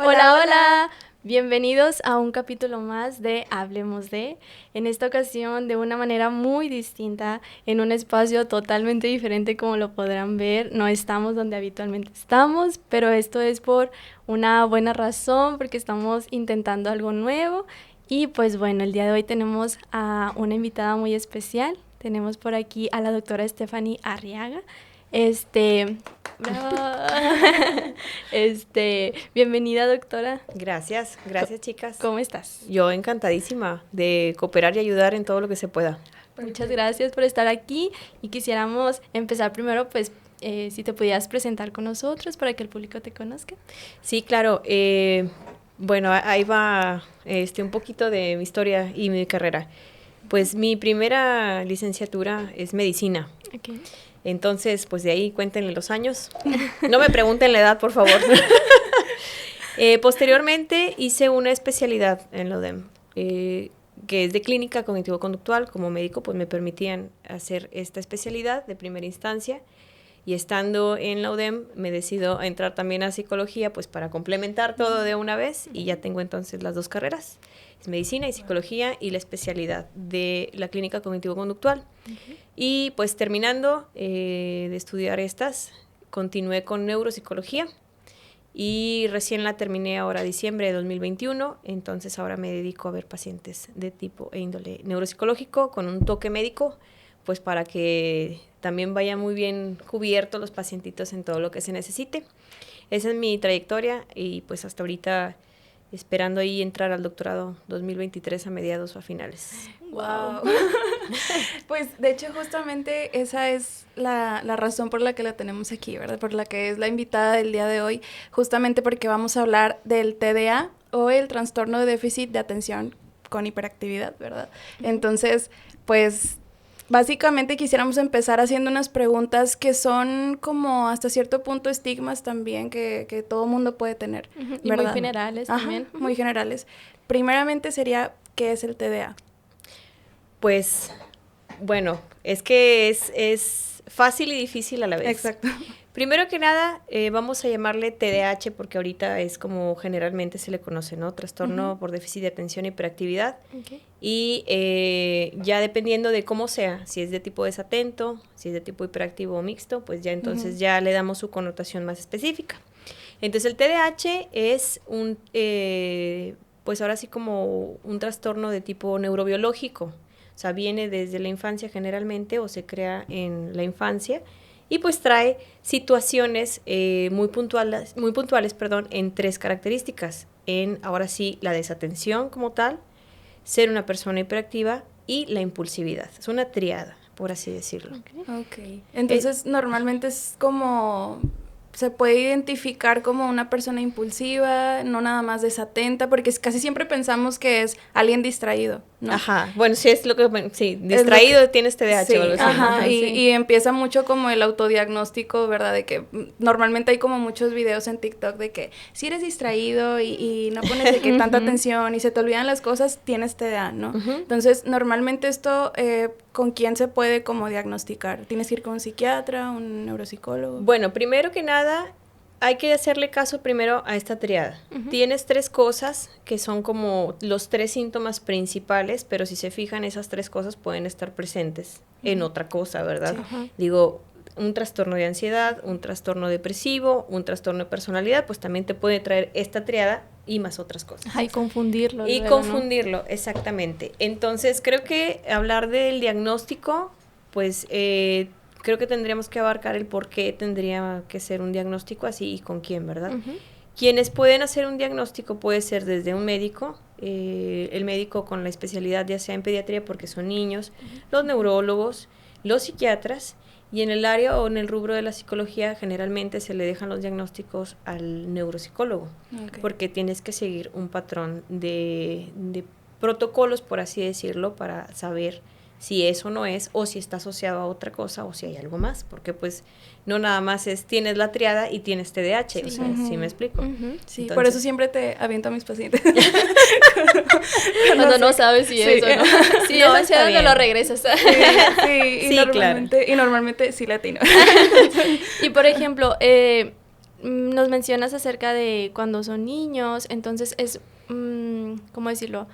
Hola, hola. Bienvenidos a un capítulo más de Hablemos de. En esta ocasión de una manera muy distinta, en un espacio totalmente diferente como lo podrán ver. No estamos donde habitualmente estamos, pero esto es por una buena razón, porque estamos intentando algo nuevo. Y pues bueno, el día de hoy tenemos a una invitada muy especial. Tenemos por aquí a la doctora Stephanie Arriaga. Bravo. Bienvenida, doctora. Gracias chicas. ¿Cómo estás? Yo encantadísima de cooperar y ayudar en todo lo que se pueda. Muchas gracias por estar aquí y quisiéramos empezar primero, pues, si te pudieras presentar con nosotros para que el público te conozca. Sí, claro. Bueno, ahí va un poquito de mi historia y mi carrera. Pues mi primera licenciatura es medicina. Okay. Entonces, pues de ahí cuéntenle los años. No me pregunten la edad, por favor. Posteriormente hice una especialidad en la UDEM, que es de clínica cognitivo-conductual. Como médico, pues me permitían hacer esta especialidad de primera instancia. Y estando en la UDEM, me decido a entrar también a psicología, pues para complementar todo de una vez. Y ya tengo entonces las dos carreras. Es medicina y psicología y la especialidad de la clínica cognitivo-conductual. Uh-huh. Y pues terminando de estudiar estas, continué con neuropsicología y recién la terminé ahora diciembre de 2021, entonces ahora me dedico a ver pacientes de tipo e índole neuropsicológico con un toque médico, pues para que también vaya muy bien cubiertos los pacientitos en todo lo que se necesite. Esa es mi trayectoria y pues hasta ahorita esperando ahí entrar al doctorado 2023 a mediados o a finales. ¡Wow! Pues, de hecho, justamente esa es la razón por la que la tenemos aquí, ¿verdad? Por la que es la invitada del día de hoy, justamente porque vamos a hablar del TDA o el trastorno de déficit de atención con hiperactividad, ¿verdad? Entonces, pues, básicamente quisiéramos empezar haciendo unas preguntas que son como hasta cierto punto estigmas también que todo mundo puede tener, ¿verdad? Y muy generales. Ajá, también. Muy generales. Primeramente sería, ¿qué es el TDA? Pues, bueno, es que es fácil y difícil a la vez. Exacto. Primero que nada, vamos a llamarle TDAH porque ahorita es como generalmente se le conoce, ¿no? Trastorno por déficit de atención e hiperactividad. Okay. Y ya dependiendo de cómo sea, si es de tipo desatento, si es de tipo hiperactivo o mixto, pues ya entonces ya le damos su connotación más específica. Entonces el TDAH es pues ahora sí como un trastorno de tipo neurobiológico. O sea, viene desde la infancia generalmente o se crea en la infancia y pues trae situaciones muy puntuales, en tres características. Ahora sí, la desatención como tal, ser una persona hiperactiva y la impulsividad. Es una triada, por así decirlo. Okay. Entonces, normalmente es como... se puede identificar como una persona impulsiva, no nada más desatenta, porque casi siempre pensamos que es alguien distraído, ¿no? Ajá, bueno, sí es lo que, sí, distraído tienes TDAH sí, o algo así. Ajá, y empieza mucho como el autodiagnóstico, ¿verdad? De que normalmente hay como muchos videos en TikTok de que si eres distraído y no pones de que tanta atención y se te olvidan las cosas, tienes TDA, ¿no? Entonces, normalmente esto, ¿con quién se puede como diagnosticar? ¿Tienes que ir con un psiquiatra, un neuropsicólogo? Bueno, primero que nada, hay que hacerle caso primero a esta triada. Tienes tres cosas que son como los tres síntomas principales, pero si se fijan, esas tres cosas pueden estar presentes en otra cosa, ¿verdad? Sí. Digo, un trastorno de ansiedad, un trastorno depresivo, un trastorno de personalidad, pues también te puede traer esta triada y más otras cosas. Y confundirlo. Y luego, confundirlo, ¿no? Exactamente. Entonces, creo que hablar del diagnóstico, pues... creo que tendríamos que abarcar el por qué tendría que ser un diagnóstico así y con quién, ¿verdad? Quienes pueden hacer un diagnóstico puede ser desde un médico, el médico con la especialidad ya sea en pediatría porque son niños, los neurólogos, los psiquiatras, y en el área o en el rubro de la psicología generalmente se le dejan los diagnósticos al neuropsicólogo, porque tienes que seguir un patrón de protocolos, por así decirlo, para saber si es o no es, o si está asociado a otra cosa, o si hay algo más, porque pues no nada más es tienes la triada y tienes TDAH, sí. O sea, ¿sí me explico? Sí, entonces, por eso siempre te aviento a mis pacientes. Cuando no sabes si es o no. Si no, es ansiedad, no lo regresas. Sí, y normalmente sí latino. Y por ejemplo, nos mencionas acerca de cuando son niños, entonces es, ¿cómo decirlo?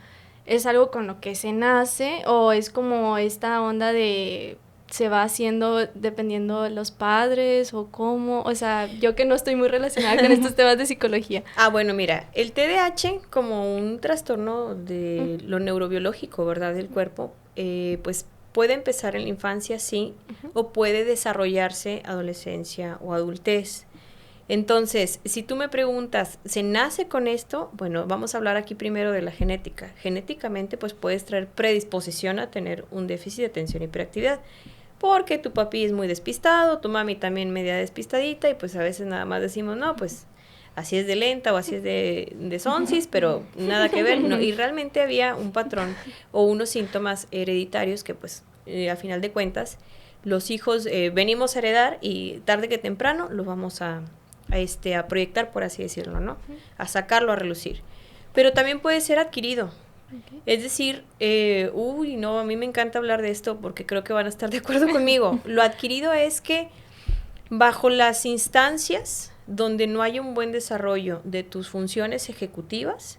¿Es algo con lo que se nace o es como esta onda de se va haciendo dependiendo de los padres o cómo? O sea, yo que no estoy muy relacionada con estos temas de psicología. Bueno, mira, el TDAH como un trastorno de lo neurobiológico, ¿verdad? Del cuerpo, pues puede empezar en la infancia, sí, o puede desarrollarse adolescencia o adultez. Entonces, si tú me preguntas, ¿se nace con esto? Bueno, vamos a hablar aquí primero de la genética. Genéticamente, pues puedes traer predisposición a tener un déficit de atención y hiperactividad, porque tu papi es muy despistado, tu mami también media despistadita, y pues a veces nada más decimos, no, pues así es de lenta o así es de sonsis, pero nada que ver, ¿no? Y realmente había un patrón o unos síntomas hereditarios que pues a final de cuentas los hijos venimos a heredar y tarde que temprano lo vamos a proyectar, por así decirlo, ¿no? A sacarlo a relucir. Pero también puede ser adquirido. Okay. Es decir, no, a mí me encanta hablar de esto porque creo que van a estar de acuerdo conmigo. Lo adquirido es que bajo las instancias donde no hay un buen desarrollo de tus funciones ejecutivas,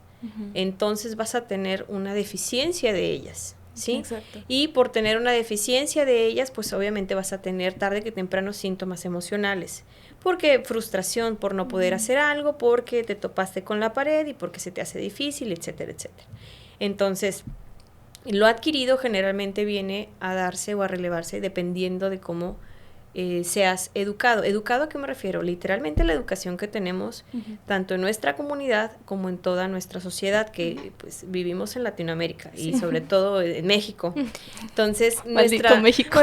entonces vas a tener una deficiencia de ellas, ¿sí? Exacto. Y por tener una deficiencia de ellas, pues obviamente vas a tener tarde que temprano síntomas emocionales. Porque frustración por no poder hacer algo, porque te topaste con la pared y porque se te hace difícil, etcétera, etcétera. Entonces, lo adquirido generalmente viene a darse o a relevarse dependiendo de cómo seas educado. ¿Educado a qué me refiero? Literalmente la educación que tenemos tanto en nuestra comunidad como en toda nuestra sociedad, que pues vivimos en Latinoamérica y sobre todo en México. Entonces, Maldito México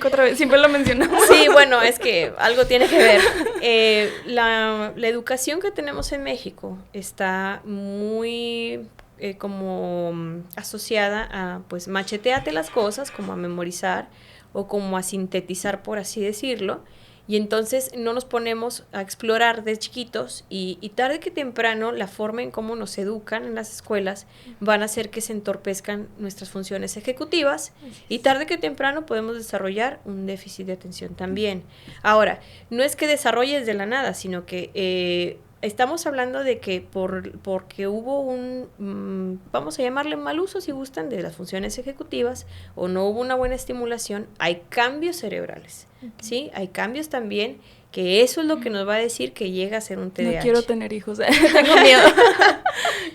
otra vez, siempre lo mencionamos. Sí, bueno, es que algo tiene que ver. La educación que tenemos en México está muy como asociada a pues macheteate las cosas, como a memorizar o como a sintetizar, por así decirlo, y entonces no nos ponemos a explorar de chiquitos y tarde que temprano la forma en cómo nos educan en las escuelas van a hacer que se entorpezcan nuestras funciones ejecutivas y tarde que temprano podemos desarrollar un déficit de atención también. Ahora, no es que desarrolles de la nada, sino que estamos hablando de que porque hubo vamos a llamarle mal uso si gustan, de las funciones ejecutivas o no hubo una buena estimulación, hay cambios cerebrales, ¿sí? Hay cambios también que eso es lo que nos va a decir que llega a ser un TDAH. No quiero tener hijos, tengo miedo.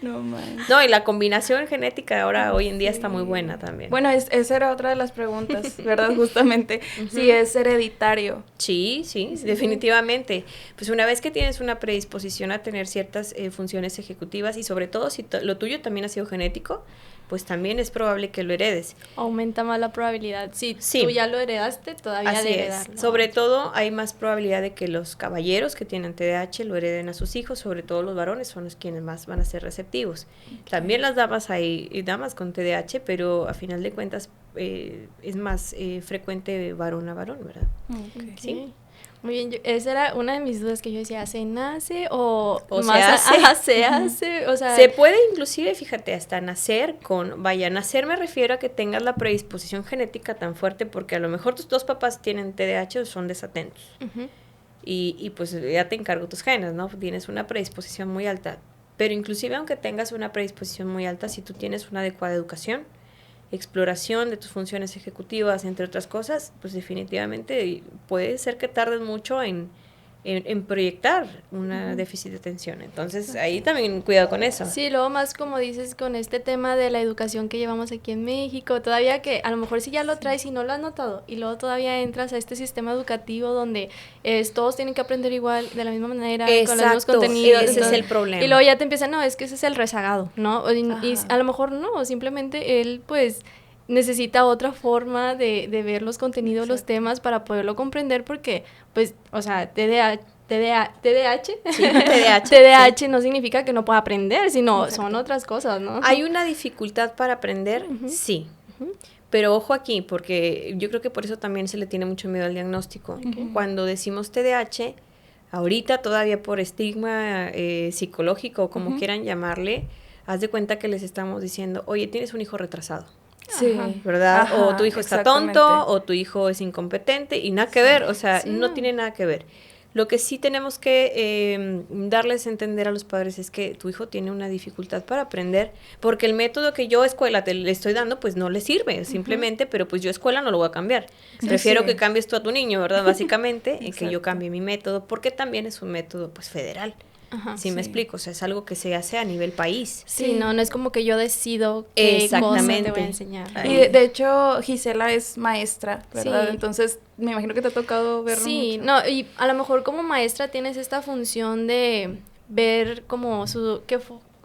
No, man. No, y la combinación genética ahora hoy en día está muy buena también. Bueno, esa era otra de las preguntas, ¿verdad? Justamente, si es hereditario. Sí, definitivamente. Pues una vez que tienes una predisposición a tener ciertas funciones ejecutivas y sobre todo si lo tuyo también ha sido genético, pues también es probable que lo heredes. Aumenta más la probabilidad. Si tú ya lo heredaste, todavía así de heredarlo. Es. Sobre todo hay más probabilidad de que los caballeros que tienen TDAH lo hereden a sus hijos, sobre todo los varones son los quienes más van a ser receptivos. Okay. También las damas hay damas con TDAH, pero a final de cuentas es más frecuente varón a varón, ¿verdad? Okay. ¿Sí? Muy bien, esa era una de mis dudas que yo decía, ¿se nace o más se hace? O sea, se puede inclusive, fíjate, hasta nacer nacer me refiero a que tengas la predisposición genética tan fuerte porque a lo mejor tus dos papás tienen TDAH o son desatentos. Y pues ya te encargo tus genes, ¿no? Tienes una predisposición muy alta. Pero inclusive aunque tengas una predisposición muy alta, si tú tienes una adecuada educación, exploración de tus funciones ejecutivas, entre otras cosas, pues definitivamente puede ser que tardes mucho en proyectar una déficit de atención. Entonces, ahí también cuidado con eso. Sí, luego más como dices con este tema de la educación que llevamos aquí en México, todavía que a lo mejor si ya lo traes y no lo has notado, y luego todavía entras a este sistema educativo donde todos tienen que aprender igual, de la misma manera, con los mismos contenidos. Ese es el problema. Y luego ya te empiezan, no, es que ese es el rezagado, ¿no? Y a lo mejor no, simplemente él, pues, necesita otra forma de ver los contenidos, los temas para poderlo comprender porque, pues, o sea, TDAH no significa que no pueda aprender, sino son otras cosas, ¿no? ¿Hay una dificultad para aprender? Sí. Pero ojo aquí, porque yo creo que por eso también se le tiene mucho miedo al diagnóstico. Cuando decimos TDAH, ahorita todavía por estigma psicológico, como quieran llamarle, haz de cuenta que les estamos diciendo, oye, tienes un hijo retrasado. Sí. ¿Verdad? O tu hijo está tonto, o tu hijo es incompetente, y nada que ver, no tiene nada que ver. Lo que sí tenemos que darles a entender a los padres es que tu hijo tiene una dificultad para aprender, porque el método que yo escuela le estoy dando, pues no le sirve, simplemente, pero pues yo escuela no lo voy a cambiar. Prefiero que cambies tú a tu niño, ¿verdad? Básicamente, que yo cambie mi método, porque también es un método, pues, federal. Ajá, ¿Sí me explico? O sea, es algo que se hace a nivel país. Sí, no es como que yo decido qué cosa te voy a enseñar. Y de hecho, Gisela es maestra, ¿verdad? Sí. Entonces, me imagino que te ha tocado verlo mucho. No, y a lo mejor como maestra tienes esta función de ver como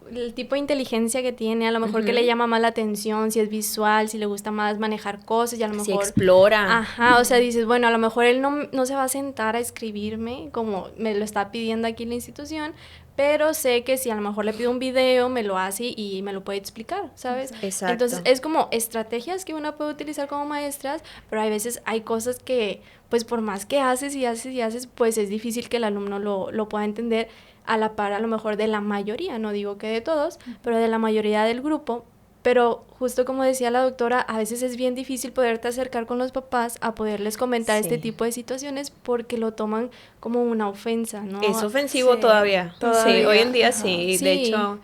el tipo de inteligencia que tiene, a lo mejor que le llama más la atención, si es visual, si le gusta más manejar cosas, y a lo mejor... Si explora. Ajá, o sea, dices, bueno, a lo mejor él no se va a sentar a escribirme como me lo está pidiendo aquí la institución, pero sé que si a lo mejor le pido un video, me lo hace y me lo puede explicar, ¿sabes? Exacto. Entonces, es como estrategias que uno puede utilizar como maestras, pero hay veces hay cosas que, pues, por más que haces, pues es difícil que el alumno lo pueda entender a la par, a lo mejor, de la mayoría, no digo que de todos, pero de la mayoría del grupo. Pero justo como decía la doctora, a veces es bien difícil poderte acercar con los papás a poderles comentar este tipo de situaciones porque lo toman como una ofensa, ¿no? Es ofensivo todavía. Sí, hoy en día sí. De hecho,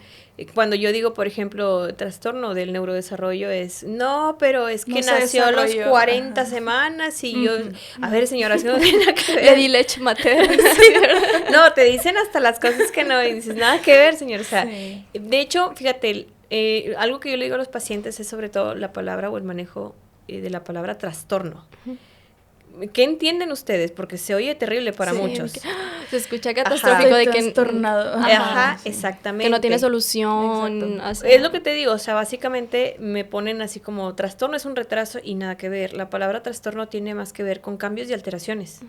cuando yo digo, por ejemplo, trastorno del neurodesarrollo es, no, pero es que nació a los 40 semanas y yo, a ver, señora, eso no tiene nada que ver. Le di leche materna. No, te dicen hasta las cosas que no, y dices, nada que ver, señor. O sea, de hecho, fíjate, algo que yo le digo a los pacientes es sobre todo la palabra o el manejo de la palabra trastorno. ¿Qué entienden ustedes? Porque se oye terrible para muchos. Se escucha catastrófico de que... Trastornado. Ajá, exactamente. Que no tiene solución. Es lo que te digo, o sea, básicamente me ponen así como trastorno es un retraso y nada que ver. La palabra trastorno tiene más que ver con cambios y alteraciones,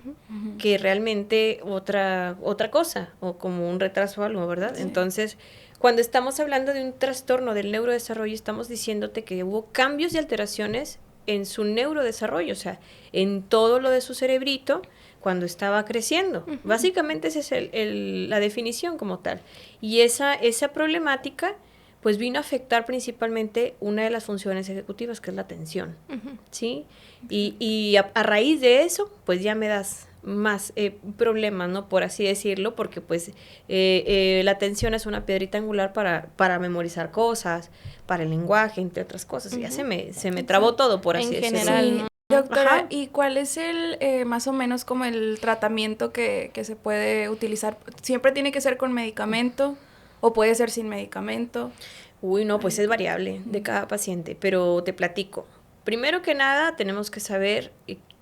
que realmente otra cosa, o como un retraso o algo, ¿verdad? Sí. Entonces, cuando estamos hablando de un trastorno del neurodesarrollo, estamos diciéndote que hubo cambios y alteraciones en su neurodesarrollo, o sea, en todo lo de su cerebrito cuando estaba creciendo. Básicamente esa es la definición como tal. Y esa problemática pues vino a afectar principalmente una de las funciones ejecutivas, que es la atención, ¿sí? Y a raíz de eso, pues ya me das más problemas, ¿no? Por así decirlo, porque pues la atención es una piedrita angular para memorizar cosas, para el lenguaje, entre otras cosas. Ya se me trabó todo, por así decirlo. En general, ¿no? Doctora, ¿y cuál es más o menos como el tratamiento que se puede utilizar? ¿Siempre tiene que ser con medicamento o puede ser sin medicamento? Uy, no, pues es variable de cada paciente, pero te platico. Primero que nada, tenemos que saber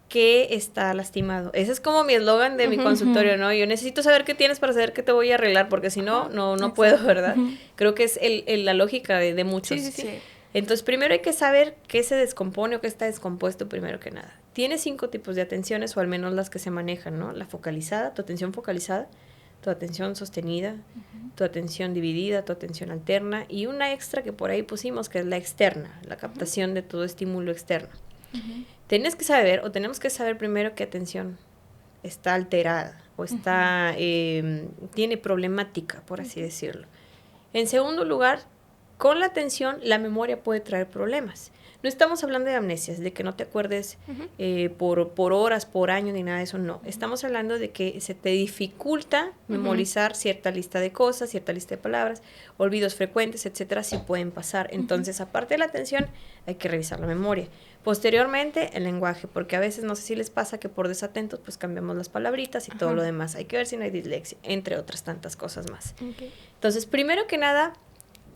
qué está lastimado. Ese es como mi eslogan de mi consultorio, ¿no? Yo necesito saber qué tienes para saber qué te voy a arreglar, porque si no, no puedo, ¿verdad? Creo que es la lógica de muchos. Sí. Entonces, primero hay que saber qué se descompone o qué está descompuesto primero que nada. Tiene 5 tipos de atenciones, o al menos las que se manejan, ¿no? La focalizada, tu atención focalizada, tu atención sostenida, tu atención dividida, tu atención alterna, y una extra que por ahí pusimos, que es la externa, la captación de todo estímulo externo. Tienes que saber, o tenemos que saber primero qué atención está alterada, o está, tiene problemática, por así decirlo. En segundo lugar, con la atención, la memoria puede traer problemas. No estamos hablando de amnesias, de que no te acuerdes por horas, por años, ni nada de eso, no. Estamos hablando de que se te dificulta memorizar cierta lista de cosas, cierta lista de palabras, olvidos frecuentes, etcétera, sí pueden pasar. Entonces, aparte de la atención, hay que revisar la memoria. Posteriormente, el lenguaje, porque a veces, no sé si les pasa que por desatentos, pues cambiamos las palabritas y todo lo demás. Hay que ver si no hay dislexia, entre otras tantas cosas más. Entonces, primero que nada,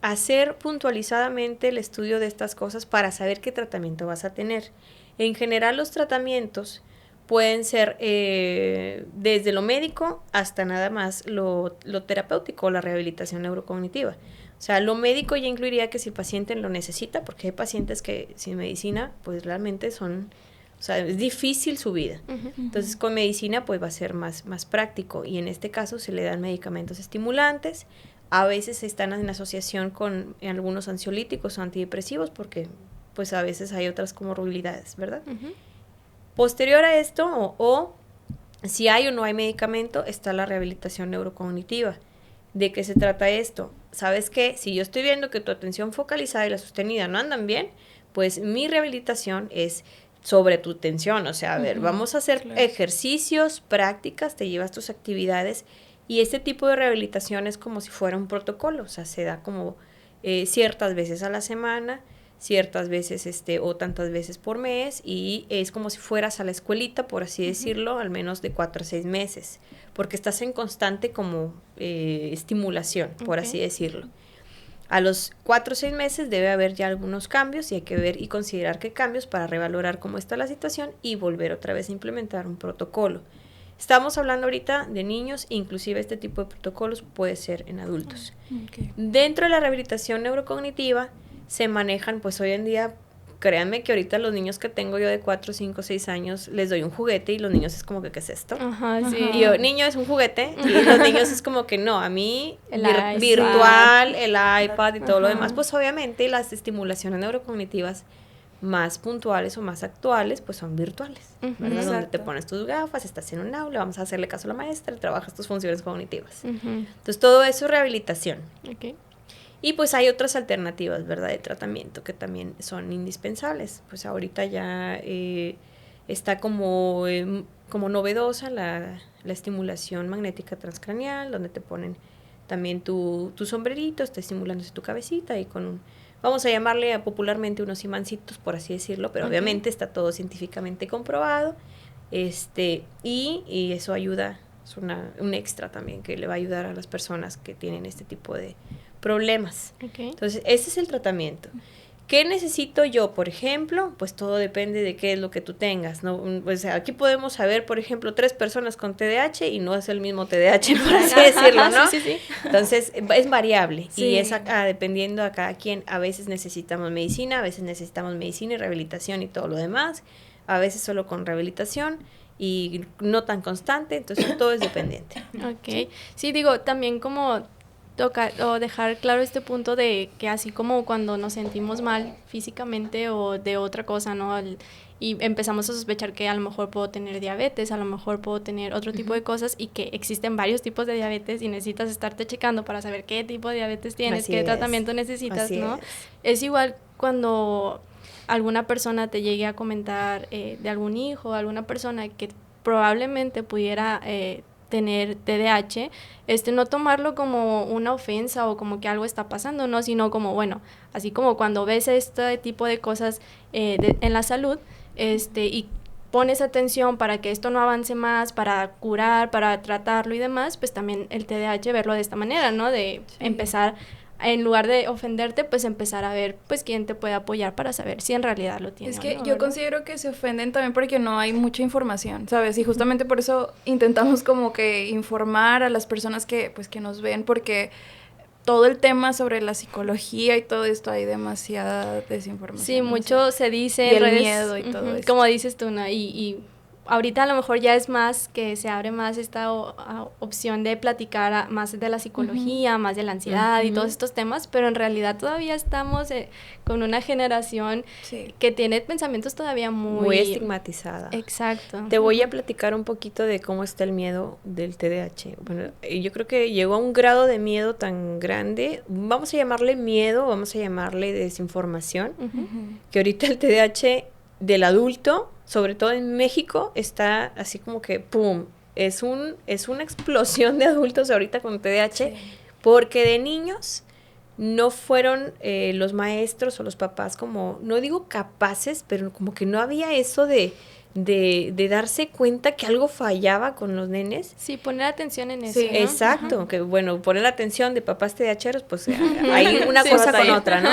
hacer puntualizadamente el estudio de estas cosas para saber qué tratamiento vas a tener. En general, los tratamientos pueden ser desde lo médico hasta nada más lo terapéutico, la rehabilitación neurocognitiva. O sea, lo médico ya incluiría que si el paciente lo necesita, porque hay pacientes que sin medicina, pues realmente son, o sea, es difícil su vida. Entonces, con medicina, pues va a ser más práctico. Y en este caso se le dan medicamentos estimulantes. A veces están en asociación con algunos ansiolíticos o antidepresivos, porque pues a veces hay otras comorbilidades, ¿verdad? Posterior a esto, o si hay o no hay medicamento, está la rehabilitación neurocognitiva. ¿De qué se trata esto? ¿Sabes qué? Si yo estoy viendo que tu atención focalizada y la sostenida no andan bien, pues mi rehabilitación es sobre tu tensión, o sea, a ver, vamos a hacer ejercicios, prácticas, te llevas tus actividades, y este tipo de rehabilitación es como si fuera un protocolo, o sea, se da como ciertas veces a la semana, ciertas veces o tantas veces por mes, y es como si fueras a la escuelita, por así decirlo, al menos de 4 a 6 meses, porque estás en constante como estimulación, por así decirlo. A los 4 o 6 meses debe haber ya algunos cambios, y hay que ver y considerar qué cambios para revalorar cómo está la situación y volver otra vez a implementar un protocolo. Estamos hablando ahorita de niños, inclusive este tipo de protocolos puede ser en adultos. Dentro de la rehabilitación neurocognitiva se manejan, pues hoy en día, créanme que ahorita los niños que tengo yo de 4, 5, 6 años, les doy un juguete y los niños es como que, ¿qué es esto? Sí. Y yo, niño, es un juguete, y los niños es como que no, a mí, virtual, el iPad y todo lo demás. Pues obviamente las estimulaciones neurocognitivas más puntuales o más actuales, pues son virtuales, ¿verdad? Donde te pones tus gafas, estás en un aula, vamos a hacerle caso a la maestra, trabajas tus funciones cognitivas. Entonces, todo eso es rehabilitación. Y pues hay otras alternativas, ¿verdad?, de tratamiento que también son indispensables. Pues ahorita ya está como novedosa la estimulación magnética transcraneal, donde te ponen también tu sombrerito, está estimulándose tu cabecita y con vamos a llamarle popularmente unos imancitos, por así decirlo, pero obviamente está todo científicamente comprobado, y eso ayuda, es un extra también que le va a ayudar a las personas que tienen este tipo de problemas. Entonces, ese es el tratamiento. ¿Qué necesito yo, por ejemplo? Pues todo depende de qué es lo que tú tengas, ¿no? Pues aquí podemos saber, por ejemplo, 3 personas con TDAH y no es el mismo TDAH, por así decirlo, ¿no? Sí. Entonces, es variable y es dependiendo a cada quien. A veces necesitamos medicina, a veces necesitamos medicina y rehabilitación y todo lo demás, a veces solo con rehabilitación y no tan constante, entonces todo es dependiente. Sí, digo, también como tocar o dejar claro este punto de que así como cuando nos sentimos mal físicamente o de otra cosa, ¿no? Y empezamos a sospechar que a lo mejor puedo tener diabetes, a lo mejor puedo tener otro tipo de cosas, y que existen varios tipos de diabetes y necesitas estarte checando para saber qué tipo de diabetes tienes, qué tratamiento necesitas, ¿no? Es igual cuando alguna persona te llegue a comentar de algún hijo, alguna persona que probablemente pudiera tener TDAH, no tomarlo como una ofensa o como que algo está pasando, no, sino como, bueno, así como cuando ves este tipo de cosas en la salud, y pones atención para que esto no avance más, para curar, para tratarlo y demás, pues también el TDAH verlo de esta manera, ¿no? De empezar, en lugar de ofenderte, pues empezar a ver, pues, quién te puede apoyar para saber si en realidad lo tiene. Es que yo considero que se ofenden también porque no hay mucha información, ¿sabes? Y justamente por eso intentamos como que informar a las personas que, pues, que nos ven, porque todo el tema sobre la psicología y todo esto hay demasiada desinformación. Sí, mucho se dice y en redes, el miedo y todo esto. como dices tú, ¿no? Y ahorita a lo mejor ya es más que se abre más esta opción de platicar más de la psicología, más de la ansiedad y todos estos temas, pero en realidad todavía estamos con una generación que tiene pensamientos todavía muy estigmatizada. Exacto. Te voy a platicar un poquito de cómo está el miedo del TDAH. Bueno, yo creo que llegó a un grado de miedo tan grande, vamos a llamarle miedo, vamos a llamarle desinformación, que ahorita el TDAH del adulto, sobre todo en México, está así como que ¡pum! Es una explosión de adultos ahorita con TDAH, porque de niños no fueron los maestros o los papás como, no digo capaces, pero como que no había eso de darse cuenta que algo fallaba con los nenes. Sí, poner atención en eso, ¿no? Exacto, que bueno, poner la atención de papás TDAHeros, pues hay una cosa con otra, ¿no?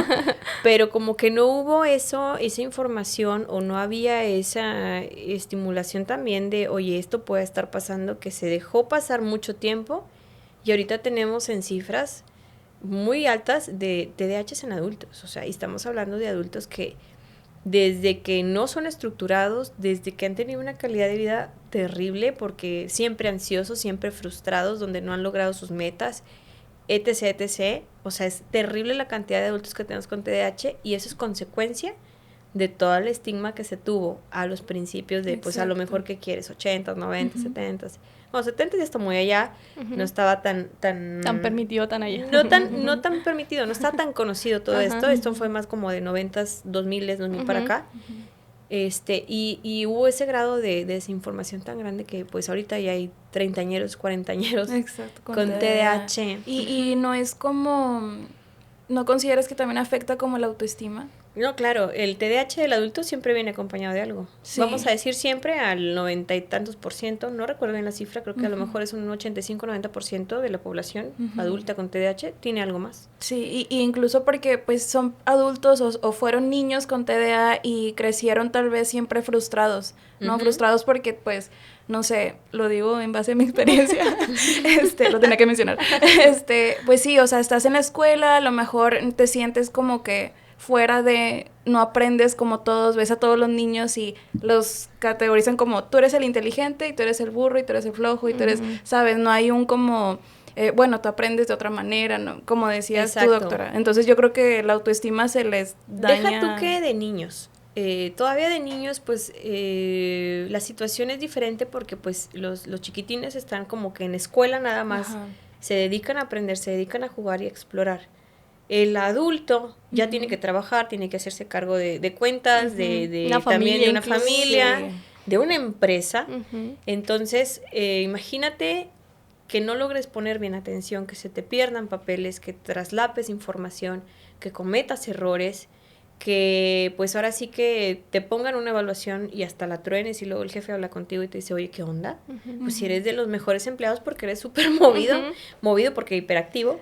Pero como que no hubo esa información, o no había esa estimulación también de, oye, esto puede estar pasando, que se dejó pasar mucho tiempo, y ahorita tenemos en cifras muy altas de TDAH en adultos, o sea, y estamos hablando de adultos que desde que no son estructurados, desde que han tenido una calidad de vida terrible, porque siempre ansiosos, siempre frustrados, donde no han logrado sus metas, etc., etc. O sea, es terrible la cantidad de adultos que tenemos con TDAH, y eso es consecuencia de todo el estigma que se tuvo a los principios de, pues, a lo mejor, ¿qué quieres? 80, 90, 70. Bueno, 70 ya está muy allá, no estaba tan permitido, tan allá. No tan permitido, no estaba tan conocido todo esto. Esto fue más como de 90s, 2000 para acá. Y hubo ese grado de desinformación tan grande que pues ahorita ya hay 30añeros, 40añeros Exacto, con TDAH. Y no es como, ¿no consideras que también afecta como la autoestima? No, claro, el TDAH del adulto siempre viene acompañado de algo. Sí. Vamos a decir siempre al 90 y tantos %, no recuerdo bien la cifra, creo que a lo mejor es un 85-90% de la población adulta con TDAH tiene algo más. Sí, y incluso porque pues son adultos o fueron niños con TDA y crecieron tal vez siempre frustrados, ¿no? Frustrados porque pues, no sé, lo digo en base a mi experiencia, lo tenía que mencionar. Pues sí, o sea, estás en la escuela, a lo mejor te sientes como que fuera de, no aprendes como todos, ves a todos los niños y los categorizan como tú eres el inteligente y tú eres el burro y tú eres el flojo y tú eres, ¿sabes? No hay un como, bueno, tú aprendes de otra manera, ¿no? Como decías tú, doctora. Entonces yo creo que la autoestima se les daña. Deja tú que de niños. Todavía de niños, pues, la situación es diferente porque, pues, los chiquitines están como que en escuela nada más. Ajá. Se dedican a aprender, se dedican a jugar y a explorar. El adulto ya tiene que trabajar, tiene que hacerse cargo de cuentas, de una familia, también de una familia, de una empresa. Entonces, imagínate que no logres poner bien atención, que se te pierdan papeles, que traslapes información, que cometas errores, que pues ahora sí que te pongan una evaluación y hasta la truenes y luego el jefe habla contigo y te dice, oye, ¿qué onda? Pues si eres de los mejores empleados porque eres súper movido, movido porque hiperactivo,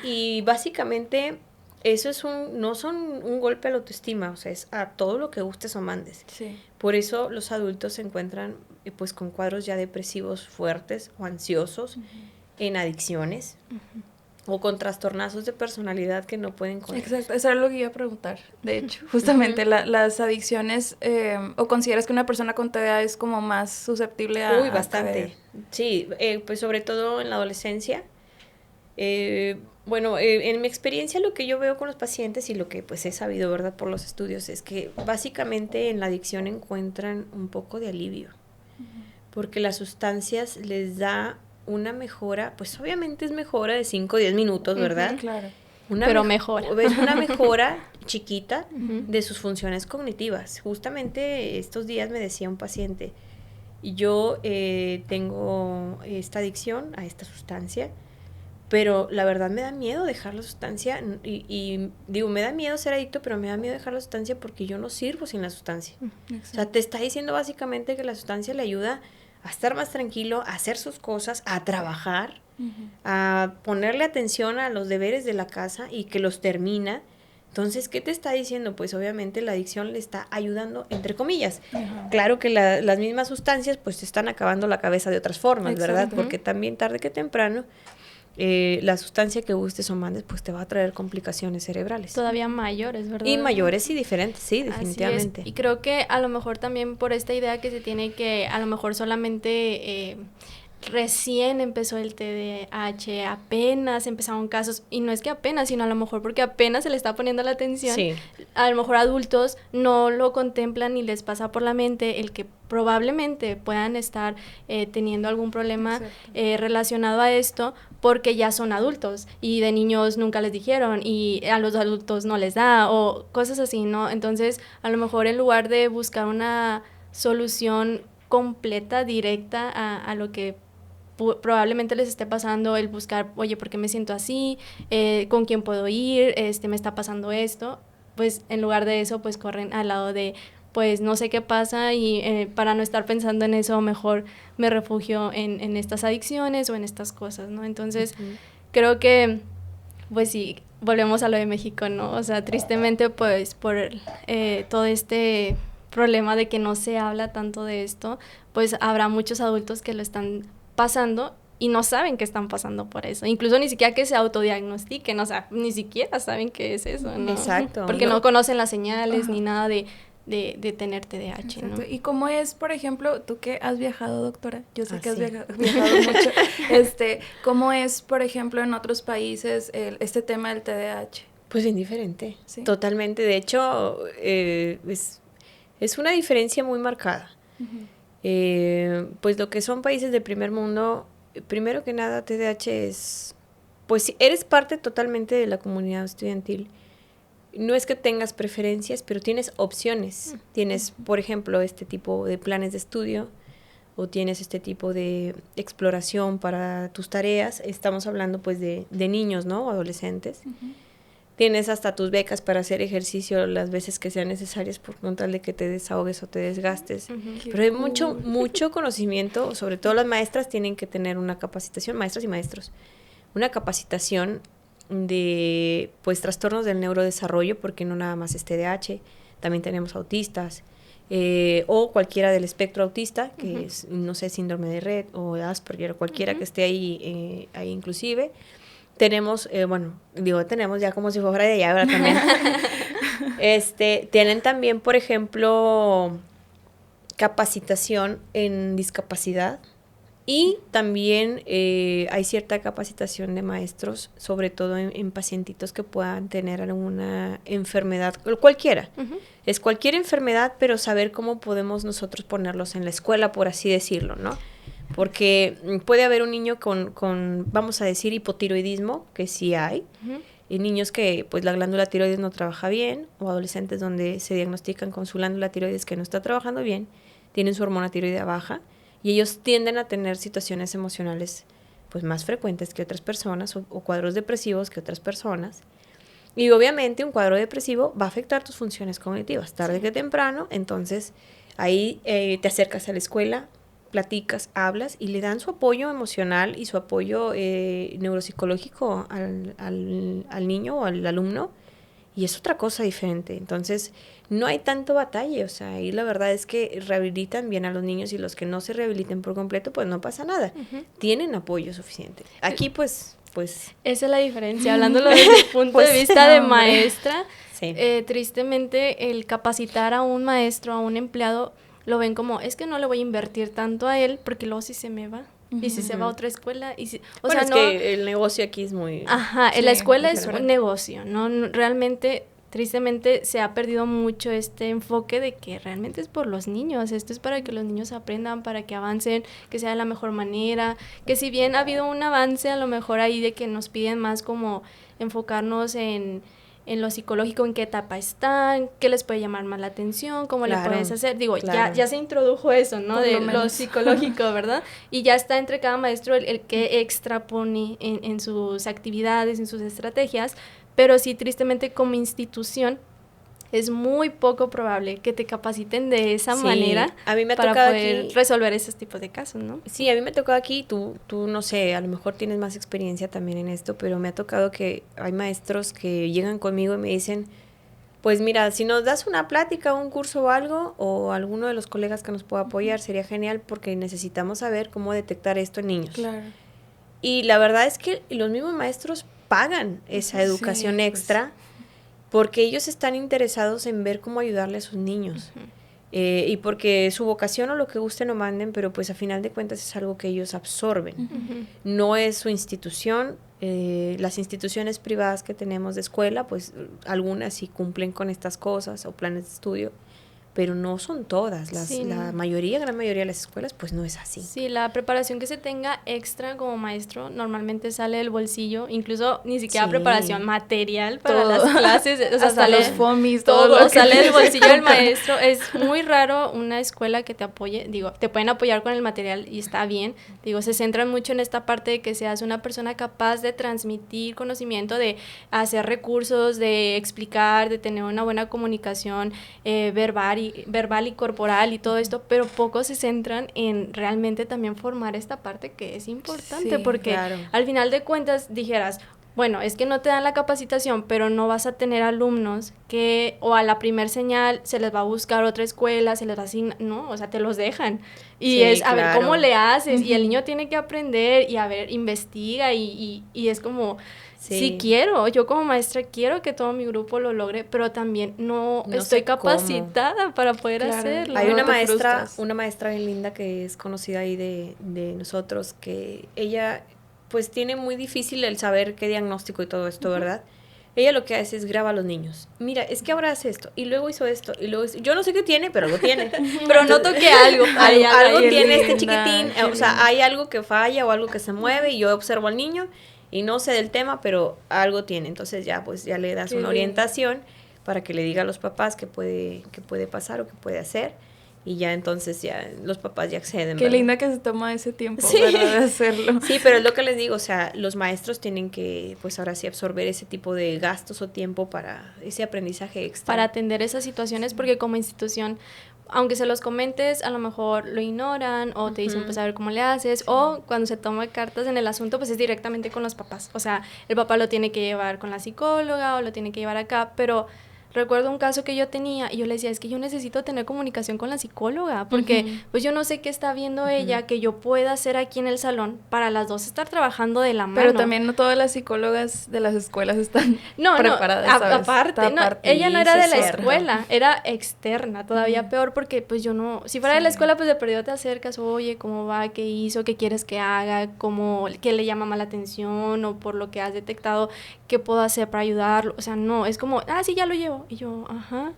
y básicamente eso es no son un golpe a la autoestima, o sea, es a todo lo que gustes o mandes. Sí. Por eso los adultos se encuentran pues con cuadros ya depresivos fuertes o ansiosos, en adicciones, o con trastornazos de personalidad que no pueden con Exacto, ellos. Eso era lo que iba a preguntar, de hecho, justamente las adicciones, ¿o consideras que una persona con TDA es como más susceptible a...? Uy, bastante, sí, pues sobre todo en la adolescencia. Bueno, en mi experiencia lo que yo veo con los pacientes y lo que pues he sabido, ¿verdad?, por los estudios, es que básicamente en la adicción encuentran un poco de alivio, porque las sustancias les da una mejora, pues obviamente es mejora de 5 o 10 minutos, ¿verdad? Claro. Pero mejora. Es una mejora chiquita de sus funciones cognitivas. Justamente estos días me decía un paciente, yo tengo esta adicción a esta sustancia, pero la verdad me da miedo dejar la sustancia y digo, me da miedo ser adicto, pero me da miedo dejar la sustancia porque yo no sirvo sin la sustancia. Exacto. O sea, te está diciendo básicamente que la sustancia le ayuda a estar más tranquilo, a hacer sus cosas, a trabajar, a ponerle atención a los deberes de la casa y que los termina. Entonces, ¿qué te está diciendo? Pues obviamente la adicción le está ayudando, entre comillas. Claro que las mismas sustancias pues te están acabando la cabeza de otras formas, exacto, ¿verdad? Porque también tarde que temprano la sustancia que gustes o mandes pues te va a traer complicaciones cerebrales. Todavía mayores, ¿verdad? Y mayores y diferentes, sí, definitivamente. Y creo que a lo mejor también por esta idea que se tiene que a lo mejor solamente recién empezó el TDAH, apenas empezaron casos, y no es que apenas, sino a lo mejor porque apenas se le está poniendo la atención, sí. A lo mejor adultos no lo contemplan ni les pasa por la mente el que probablemente puedan estar teniendo algún problema relacionado a esto, porque ya son adultos y de niños nunca les dijeron y a los adultos no les da o cosas así, ¿no? Entonces, a lo mejor en lugar de buscar una solución completa, directa a lo que probablemente les esté pasando, el buscar, oye, ¿por qué me siento así? ¿Con quién puedo ir? Me está pasando esto. Pues en lugar de eso, pues corren al lado de, pues no sé qué pasa y para no estar pensando en eso, mejor me refugio en estas adicciones o en estas cosas, ¿no? Entonces, creo que, pues sí, volvemos a lo de México, ¿no? O sea, tristemente, pues por todo este problema de que no se habla tanto de esto, pues habrá muchos adultos que lo están pasando y no saben que están pasando por eso. Incluso ni siquiera que se autodiagnostiquen, o sea, ni siquiera saben qué es eso, ¿no? Exacto. Porque no conocen las señales ni nada de tener TDAH, exacto, ¿no? ¿Y cómo es, por ejemplo, tú que has viajado, doctora? Yo sé que has viajado mucho. ¿Cómo es, por ejemplo, en otros países este tema del TDAH? Pues bien diferente, ¿sí? Totalmente. De hecho, es una diferencia muy marcada. Pues lo que son países de primer mundo, primero que nada, TDAH es, pues eres parte totalmente de la comunidad estudiantil, no es que tengas preferencias, pero tienes opciones. Tienes, por ejemplo, este tipo de planes de estudio o tienes este tipo de exploración para tus tareas. Estamos hablando pues de niños, ¿no? O adolescentes. Tienes hasta tus becas para hacer ejercicio las veces que sean necesarias por con tal de que te desahogues o te desgastes. Pero hay mucho conocimiento, sobre todo las maestras tienen que tener una capacitación, maestras y maestros, una capacitación de pues trastornos del neurodesarrollo, porque no nada más es TDAH, también tenemos autistas, o cualquiera del espectro autista, que es, no sé, síndrome de Rett o Asperger, o cualquiera que esté ahí inclusive. Tenemos, tenemos ya como si fuera de allá, ¿verdad? También. Tienen también, por ejemplo, capacitación en discapacidad y también hay cierta capacitación de maestros, sobre todo en pacientitos que puedan tener alguna enfermedad, cualquiera. Es cualquier enfermedad, pero saber cómo podemos nosotros ponerlos en la escuela, por así decirlo, ¿no? Porque puede haber un niño con, vamos a decir, hipotiroidismo, que sí hay, y niños que pues la glándula tiroides no trabaja bien, o adolescentes donde se diagnostican con su glándula tiroides que no está trabajando bien, tienen su hormona tiroidea baja, y ellos tienden a tener situaciones emocionales pues más frecuentes que otras personas, o cuadros depresivos que otras personas. Y obviamente un cuadro depresivo va a afectar tus funciones cognitivas, tarde que temprano. Entonces ahí te acercas a la escuela, platicas, hablas y le dan su apoyo emocional y su apoyo neuropsicológico al niño o al alumno, y es otra cosa diferente. Entonces no hay tanto batalla, o sea, ahí la verdad es que rehabilitan bien a los niños, y los que no se rehabiliten por completo, pues no pasa nada, tienen apoyo suficiente. Aquí pues esa es la diferencia, hablándolo desde el punto de vista de maestra. Sí. Tristemente el capacitar a un maestro, a un empleado, lo ven como, es que no le voy a invertir tanto a él, porque luego si se me va, y si se va a otra escuela, y si, es que el negocio aquí es muy... Ajá, la escuela es un negocio, ¿no? Realmente, tristemente, se ha perdido mucho este enfoque de que realmente es por los niños, esto es para que los niños aprendan, para que avancen, que sea de la mejor manera, que si bien ha habido un avance, a lo mejor ahí de que nos piden más como enfocarnos en lo psicológico, en qué etapa están, qué les puede llamar más la atención, cómo le puedes hacer. Digo, ya se introdujo eso, ¿no? De lo psicológico, ¿verdad? Y ya está entre cada maestro el que extra pone en sus actividades, en sus estrategias, pero sí, tristemente, como institución, es muy poco probable que te capaciten de esa manera a mí me para poder aquí resolver esos tipos de casos, ¿no? Sí, a mí me tocó aquí, tú no sé, a lo mejor tienes más experiencia también en esto, pero me ha tocado que hay maestros que llegan conmigo y me dicen, pues mira, si nos das una plática, un curso o algo, o alguno de los colegas que nos pueda apoyar, sería genial, porque necesitamos saber cómo detectar esto en niños. Claro. Y la verdad es que los mismos maestros pagan esa educación extra, porque ellos están interesados en ver cómo ayudarle a sus niños. Y porque su vocación o lo que gusten o manden, pero pues a final de cuentas es algo que ellos absorben. No es su institución. Las instituciones privadas que tenemos de escuela, pues algunas sí cumplen con estas cosas o planes de estudio, pero no son todas. La mayoría, gran mayoría de las escuelas, pues no es así. Sí, la preparación que se tenga extra como maestro normalmente sale del bolsillo, incluso ni siquiera preparación material para las clases, o sea, hasta los FOMIs, todo sale del bolsillo del maestro. Es muy raro una escuela que te apoye, digo, te pueden apoyar con el material y está bien, digo, se centran mucho en esta parte de que seas una persona capaz de transmitir conocimiento, de hacer recursos, de explicar, de tener una buena comunicación verbal y corporal y todo esto, pero pocos se centran en realmente también formar esta parte que es importante, porque al final de cuentas dijeras, bueno, es que no te dan la capacitación, pero no vas a tener alumnos que, o a la primer señal se les va a buscar otra escuela, se les va a asignar, no, o sea, te los dejan. Y es, a ver, ¿cómo le haces? Y el niño tiene que aprender y a ver, investiga y es como... Sí quiero, yo como maestra quiero que todo mi grupo lo logre, pero también no estoy capacitada para poder hacerlo. Hay una maestra bien linda que es conocida ahí de nosotros, que ella pues tiene muy difícil el saber qué diagnóstico y todo esto, ¿verdad? Ella lo que hace es graba a los niños. Mira, es que ahora hace esto, y luego hizo esto, y luego yo no sé qué tiene, pero algo tiene. Pero noto que algo tiene este chiquitín, o sea, hay algo que falla o algo que se mueve, y yo observo al niño y no sé del tema, pero algo tiene. Entonces ya pues ya le das una orientación para que le diga a los papás qué puede pasar o qué puede hacer. Y ya entonces ya los papás ya acceden. Qué ¿verdad? linda que se toma ese tiempo, Sí. ¿verdad? De hacerlo. Sí, pero es lo que les digo, o sea, los maestros tienen que, pues ahora sí, absorber ese tipo de gastos o tiempo para ese aprendizaje extra. Para atender esas situaciones, porque como institución, aunque se los comentes, a lo mejor lo ignoran o te dicen, pues a ver cómo le haces, o cuando se toma cartas en el asunto, pues es directamente con los papás. O sea, el papá lo tiene que llevar con la psicóloga o lo tiene que llevar acá, pero recuerdo un caso que yo tenía y yo le decía, es que yo necesito tener comunicación con la psicóloga, porque pues yo no sé qué está viendo ella que yo pueda hacer aquí en el salón para las dos estar trabajando de la mano. Pero también no todas las psicólogas de las escuelas están preparadas, ¿sabes? Aparte, ella no era de la escuela, era externa, todavía peor, porque pues yo no, si fuera de la escuela, pues de perdido te acercas, oye, ¿cómo va? ¿Qué hizo? ¿Qué quieres que haga? ¿Qué le llama mala atención? O por lo que has detectado, ¿qué puedo hacer para ayudarlo? O sea, no, es como, sí, ya lo llevo. Y yo, ajá,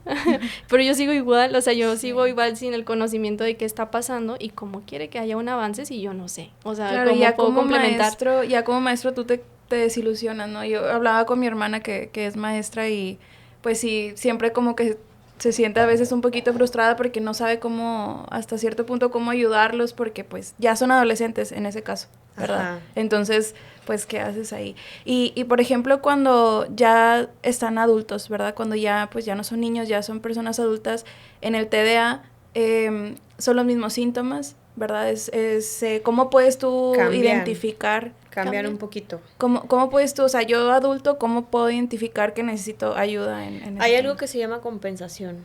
pero yo sigo igual, o sea, yo sigo igual sin el conocimiento de qué está pasando y cómo quiere que haya un avance si yo no sé, o sea, claro, cómo ya puedo complementar. Ya como maestro tú te desilusionas, ¿no? Yo hablaba con mi hermana que es maestra y pues sí, siempre como que se siente a veces un poquito frustrada porque no sabe cómo, hasta cierto punto, cómo ayudarlos porque pues ya son adolescentes en ese caso, ¿verdad? Ajá. Entonces, pues, ¿qué haces ahí? Y por ejemplo, cuando ya están adultos, ¿verdad? Cuando ya, pues, ya no son niños, ya son personas adultas, en el TDA son los mismos síntomas, ¿verdad? ¿Cómo puedes tú identificar? Cambiar un poquito. ¿Cómo puedes tú, o sea, yo adulto, cómo puedo identificar que necesito ayuda en Hay este algo tema? que se llama compensación,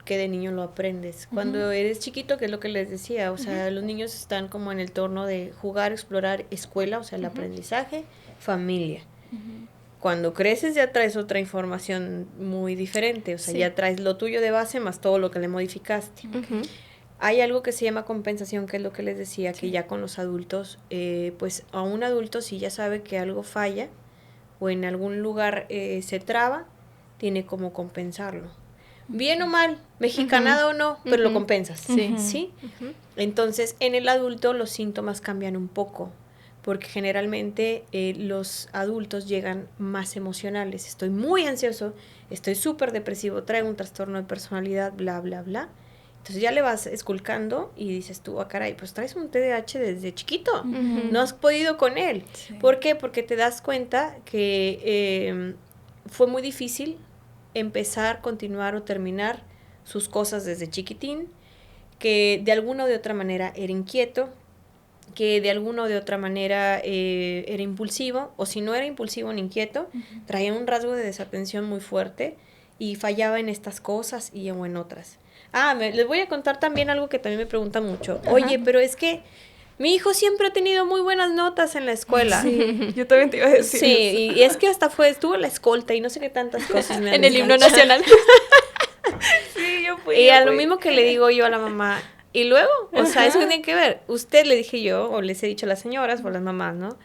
que de niño lo aprendes. Cuando eres chiquito, que es lo que les decía, o sea, los niños están como en el torno de jugar, explorar, escuela, o sea, el aprendizaje, familia. Cuando creces ya traes otra información muy diferente, o sea, ya traes lo tuyo de base más todo lo que le modificaste. Hay algo que se llama compensación, que es lo que les decía, que ya con los adultos, pues a un adulto si ya sabe que algo falla o en algún lugar se traba, tiene como compensarlo. Bien o mal, mexicanada o no, pero lo compensas. ¿Sí? Entonces, en el adulto los síntomas cambian un poco, porque generalmente los adultos llegan más emocionales. Estoy muy ansioso, estoy súper depresivo, traigo un trastorno de personalidad, bla, bla, bla. Entonces ya le vas esculcando y dices tú, caray, pues traes un TDAH desde chiquito, no has podido con él. Sí. ¿Por qué? Porque te das cuenta que fue muy difícil empezar, continuar o terminar sus cosas desde chiquitín, que de alguna o de otra manera era inquieto, que de alguna o de otra manera era impulsivo, o si no era impulsivo ni inquieto, traía un rasgo de desatención muy fuerte y fallaba en estas cosas y o en otras. Les voy a contar también algo que también me preguntan mucho. Oye, pero es que mi hijo siempre ha tenido muy buenas notas en la escuela. Sí, yo también te iba a decir Sí, eso. y es que hasta estuvo en la escolta y no sé qué tantas cosas. En el himno nacional. Sí, yo fui. Y a lo mismo que le digo yo a la mamá, y luego, o sea, eso que tiene que ver. Usted, le dije yo, o les he dicho a las señoras o a las mamás, ¿no?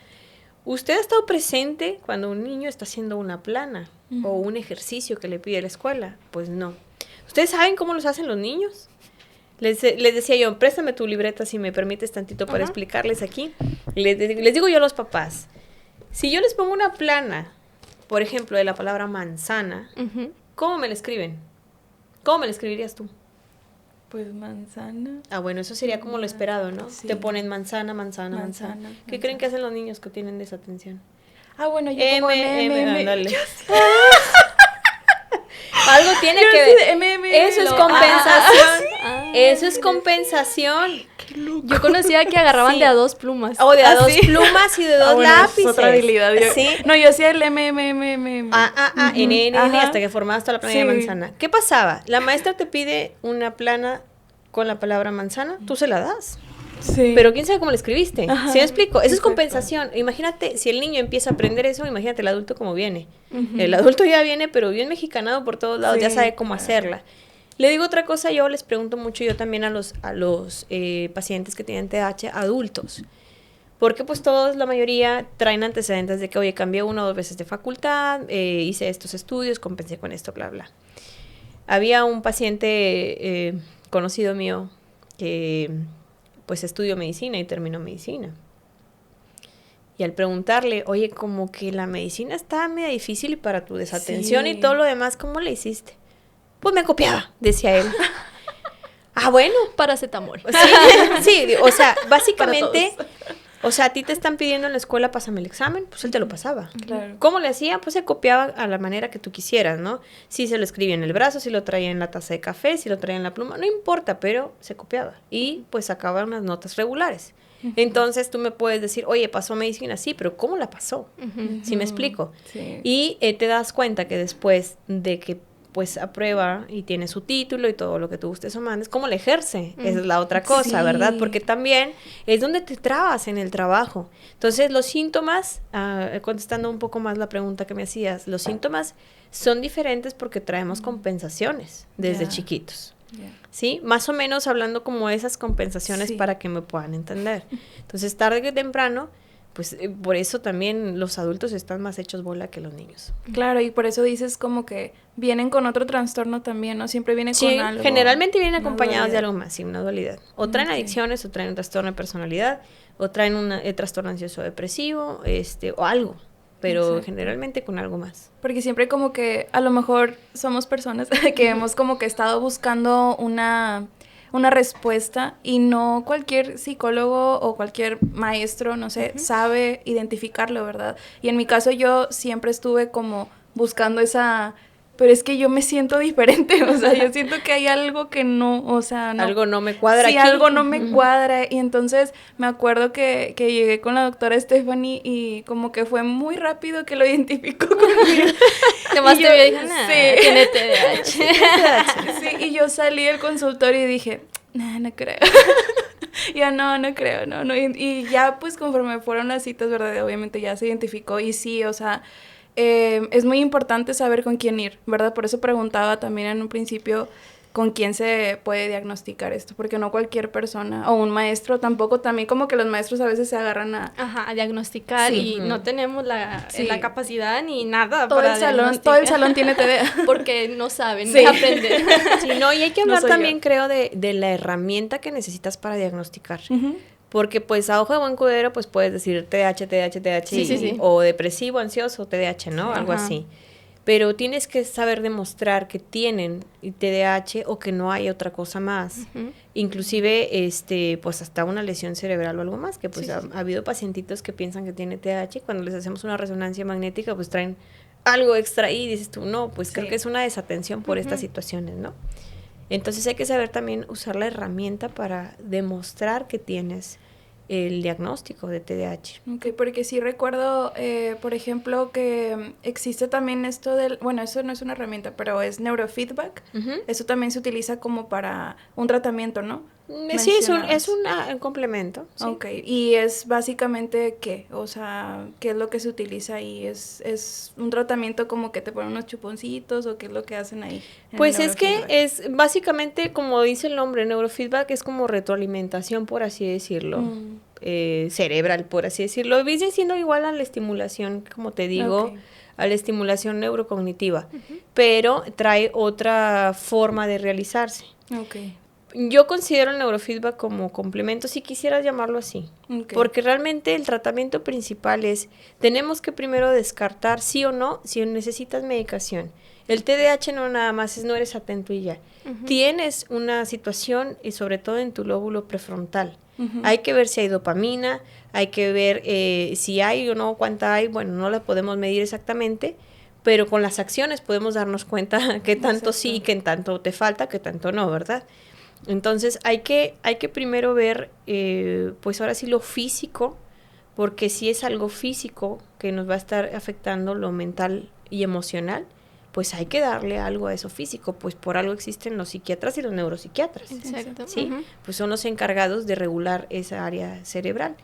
Usted ha estado presente cuando un niño está haciendo una plana o un ejercicio que le pide la escuela. Pues no. ¿Ustedes saben cómo los hacen los niños? Les decía yo, préstame tu libreta si me permites tantito para explicarles aquí. Les digo yo a los papás, si yo les pongo una plana, por ejemplo, de la palabra manzana, ¿cómo me la escriben? ¿Cómo me la escribirías tú? Pues manzana. Bueno, eso sería como lo esperado, ¿no? Sí. Te ponen manzana. ¿Qué creen que hacen los niños que tienen desatención? Bueno, yo pongo M. Ándale. Algo tiene que ver. Eso es compensación. Eso es compensación. Yo conocía que agarraban de a dos plumas. O de a dos plumas y de dos lápices. Es otra habilidad. Sí. No, yo hacía el M. N, hasta que formabas toda la plana de manzana. ¿Qué pasaba? La maestra te pide una plana con la palabra manzana, tú se la das. Sí. Pero quién sabe cómo la escribiste. Ajá, ¿Sí me explico? Eso es exacto. compensación. Imagínate, si el niño empieza a aprender eso, imagínate el adulto cómo viene. El adulto ya viene, pero bien mexicanado por todos lados, ya sabe cómo hacerla. Le digo otra cosa, yo les pregunto mucho yo también a los pacientes que tienen TDAH adultos. Porque pues todos, la mayoría, traen antecedentes de que, oye, cambié 1 o 2 veces de facultad, hice estos estudios, compensé con esto, bla, bla. Había un paciente conocido mío que pues estudió medicina y terminó medicina. Y al preguntarle, oye, como que la medicina está medio difícil para tu desatención y todo lo demás, ¿cómo le hiciste? Pues me copiaba, decía él. Ah, bueno. Paracetamol. Sí, o sea, básicamente, o sea, a ti te están pidiendo en la escuela, pásame el examen, pues él te lo pasaba. Claro. ¿Cómo le hacía? Pues se copiaba a la manera que tú quisieras, ¿no? Si se lo escribía en el brazo, si lo traía en la taza de café, si lo traía en la pluma, no importa, pero se copiaba. Y pues sacaba unas notas regulares. Entonces tú me puedes decir, oye, pasó medicina, sí, pero ¿cómo la pasó? ¿Sí me explico? Sí. Y te das cuenta que después de que pues aprueba y tiene su título y todo lo que tú gustes o mandes, ¿cómo le ejerce? Esa es la otra cosa, Sí. ¿verdad? Porque también es donde te trabas en el trabajo. Entonces, los síntomas, contestando un poco más la pregunta que me hacías, los síntomas son diferentes porque traemos compensaciones desde Ya. chiquitos. Yeah. ¿Sí? Más o menos hablando como esas compensaciones Sí. para que me puedan entender. Entonces, tarde que temprano, pues por eso también los adultos están más hechos bola que los niños. Claro, y por eso dices como que vienen con otro trastorno también, ¿no? Siempre viene Sí, con algo. generalmente vienen una acompañados de dualidad. algo más, sí, una dualidad. O traen Ok. adicciones, o traen un trastorno de personalidad, o traen un trastorno ansioso depresivo, o algo, pero Exacto. generalmente con algo más. Porque siempre como que a lo mejor somos personas que hemos como que estado buscando una respuesta y no cualquier psicólogo o cualquier maestro, no sé, sabe identificarlo, ¿verdad? Y en mi caso yo siempre estuve como buscando esa... Pero es que yo me siento diferente, o sea, yo siento que hay algo que no, o sea, no. Algo no me cuadra Sí, aquí. algo no me cuadra. Y entonces me acuerdo que llegué con la doctora Stephanie y como que fue muy rápido que lo identificó conmigo. Además Y te yo- vio y dije, nah, sí. tiene TDAH. Sí, y yo salí del consultorio y dije, nah, no creo. Ya no creo, no. Y ya pues conforme fueron las citas, ¿verdad? Obviamente ya se identificó y sí, o sea, es muy importante saber con quién ir, ¿verdad? Por eso preguntaba también en un principio con quién se puede diagnosticar esto, porque no cualquier persona, o un maestro tampoco, también como que los maestros a veces se agarran a... Ajá, a diagnosticar Sí. y no tenemos la Sí. capacidad ni nada Todo para el salón diagnosticar. tiene TDA. Porque no saben Sí. aprender. Sí, no, y hay que No hablar soy también, yo. creo, de la herramienta que necesitas para diagnosticar. Ujú. Porque pues a ojo de buen cubero pues puedes decir TDAH, Sí, sí, sí. o depresivo, ansioso, TDAH, ¿no? Sí. Algo Ajá. así. Pero tienes que saber demostrar que tienen TDAH o que no hay otra cosa más. Ujú. Inclusive, pues hasta una lesión cerebral o algo más, que pues Sí, ha sí. habido pacientitos que piensan que tiene TDAH y cuando les hacemos una resonancia magnética pues traen algo extra y dices tú, no, pues creo Sí. que es una desatención por estas Ujú. situaciones, ¿no? Entonces hay que saber también usar la herramienta para demostrar que tienes el diagnóstico de TDAH. Ok, porque sí recuerdo, por ejemplo, que existe también esto del, bueno, eso no es una herramienta, pero es neurofeedback. Ujú. Eso también se utiliza como para un tratamiento, ¿no? Sí, es Mencionabas. un complemento. Sí. Ok, y es básicamente ¿qué? O sea, ¿qué es lo que se utiliza ahí? ¿Es un tratamiento como que te ponen unos chuponcitos o qué es lo que hacen ahí? en Pues el es que neurofeedback? es básicamente, como dice el nombre, neurofeedback es como retroalimentación, por así decirlo, cerebral, por así decirlo. Viene siendo igual a la estimulación, como te digo, Ok. a la estimulación neurocognitiva, pero trae otra forma de realizarse. Ok. Yo considero el neurofeedback como complemento, si quisieras llamarlo así, Ok. porque realmente el tratamiento principal es, tenemos que primero descartar sí o no si necesitas medicación. El TDAH no nada más es no eres atento y ya. Tienes una situación y sobre todo en tu lóbulo prefrontal. Ujú. Hay que ver si hay dopamina, hay que ver si hay o no, cuánta hay, bueno, no la podemos medir exactamente, pero con las acciones podemos darnos cuenta qué tanto sí, Exacto. qué tanto te falta, qué tanto no, ¿verdad? Entonces hay que primero ver, pues ahora sí lo físico, porque si es algo físico que nos va a estar afectando lo mental y emocional, pues hay que darle algo a eso físico, pues por algo existen los psiquiatras y los neuropsiquiatras, Exacto. ¿sí? Ujú. Pues son los encargados de regular esa área cerebral.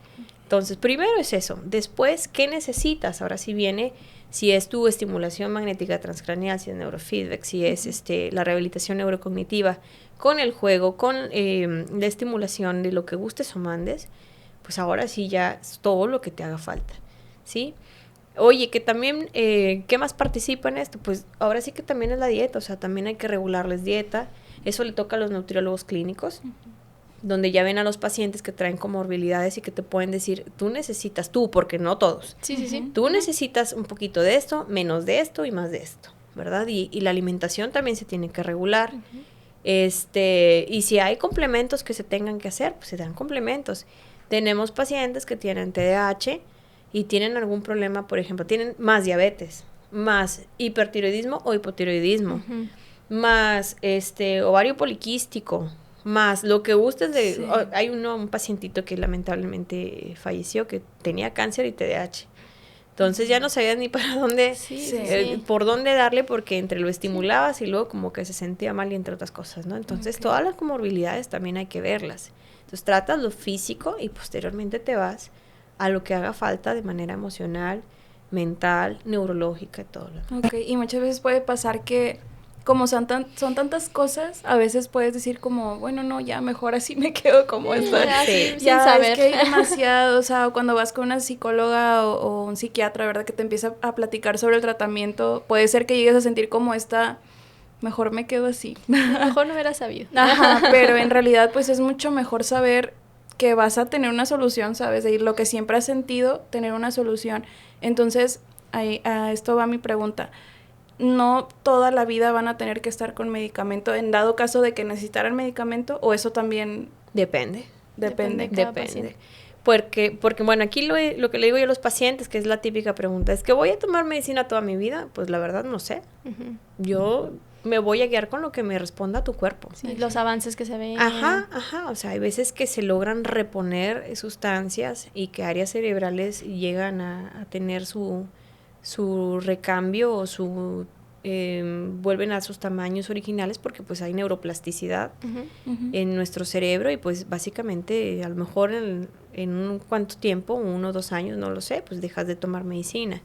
Entonces, primero es eso. Después, ¿qué necesitas? Ahora sí viene, si es tu estimulación magnética transcraneal, si es neurofeedback, si es la rehabilitación neurocognitiva, con el juego, con la estimulación de lo que gustes o mandes, pues ahora sí ya es todo lo que te haga falta, ¿sí? Oye, que también, ¿qué más participa en esto? Pues ahora sí que también es la dieta, o sea, también hay que regularles dieta. Eso le toca a los nutriólogos clínicos, donde ya ven a los pacientes que traen comorbilidades y que te pueden decir, tú, porque no todos, Sí, sí, sí. tú necesitas un poquito de esto, menos de esto y más de esto. ¿verdad? Y la alimentación también se tiene que regular. Y si hay complementos que se tengan que hacer, pues se dan complementos. Tenemos pacientes que tienen TDAH y tienen algún problema, por ejemplo, tienen más diabetes, más hipertiroidismo o hipotiroidismo, más ovario poliquístico, más lo que gustes de... Sí. Hay un pacientito que lamentablemente falleció, que tenía cáncer y TDAH. Entonces ya no sabías ni para dónde, por dónde darle, porque entre lo estimulabas y luego como que se sentía mal y entre otras cosas, ¿no? Entonces todas las comorbilidades también hay que verlas. Entonces tratas lo físico y posteriormente te vas a lo que haga falta de manera emocional, mental, neurológica y todo lo. Ok, y muchas veces puede pasar que como son tantas cosas, a veces puedes decir como, bueno, no, ya mejor así me quedo como estoy. Sí, ya sin saber. Es que hay demasiado, o sea, cuando vas con una psicóloga o un psiquiatra, ¿verdad? Que te empieza a platicar sobre el tratamiento, puede ser que llegues a sentir como mejor me quedo así. Mejor no hubiera sabido. Ajá, pero en realidad pues es mucho mejor saber que vas a tener una solución, ¿sabes? De lo que siempre has sentido, tener una solución. Entonces, a esto va mi pregunta. No toda la vida van a tener que estar con medicamento, en dado caso de que necesitaran medicamento, o eso también... Depende. Depende. Porque bueno, aquí lo que le digo yo a los pacientes, que es la típica pregunta, es que ¿voy a tomar medicina toda mi vida? Pues la verdad no sé. Yo me voy a guiar con lo que me responda tu cuerpo. Sí, los avances que se ven. Ajá, o sea, hay veces que se logran reponer sustancias y que áreas cerebrales llegan a tener su recambio o vuelven a sus tamaños originales, porque pues hay neuroplasticidad en nuestro cerebro y pues básicamente a lo mejor en un cuánto tiempo, 1 o 2 años, no lo sé, pues dejas de tomar medicina.